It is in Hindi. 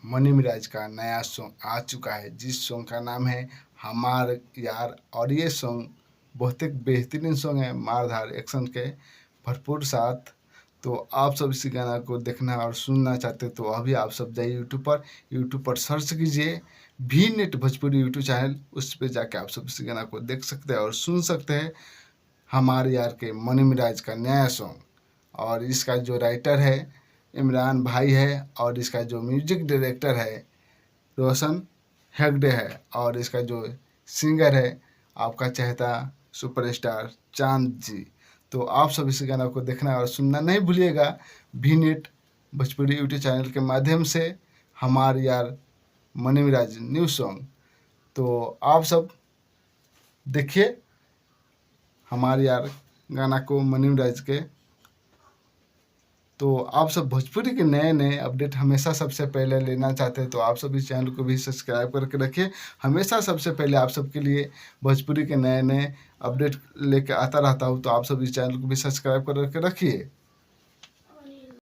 मनी मिराज का नया सॉन्ग आ चुका है, जिस सॉन्ग का नाम है हमार यार। और ये सॉन्ग बहुत एक बेहतरीन सॉन्ग है, मारधार एक्शन के भरपूर साथ। तो आप सब इसी गाना को देखना और सुनना चाहते तो अभी आप सब जाइए यूट्यूब पर सर्च कीजिए भी नेट भोजपुरी यूट्यूब चैनल, उस पर जाके आप सब इसी गाना को देख सकते हैं और सुन सकते हैं। हमारे यार के मनी मिराज का नया सॉन्ग, और इसका जो राइटर है इमरान भाई है, और इसका जो म्यूजिक डायरेक्टर है रोशन हेगड़े है, और इसका जो सिंगर है आपका चहेता सुपरस्टार चांद जी। तो आप सब इस गाना को देखना और सुनना नहीं भूलिएगा भी नेट भोजपुरी यूट्यूब चैनल के माध्यम से, हमारे यार मनी मिराज न्यू सॉन्ग। तो आप सब देखिए हमारे यार गाना को मनी मिराज के। तो आप सब भोजपुरी के नए नए अपडेट हमेशा सबसे पहले लेना चाहते हैं तो आप सब इस चैनल को भी सब्सक्राइब करके रखिए। हमेशा सबसे पहले आप सबके लिए भोजपुरी के नए नए अपडेट लेकर आता रहता हूँ, तो आप सब इस चैनल को भी सब्सक्राइब करके रखिए।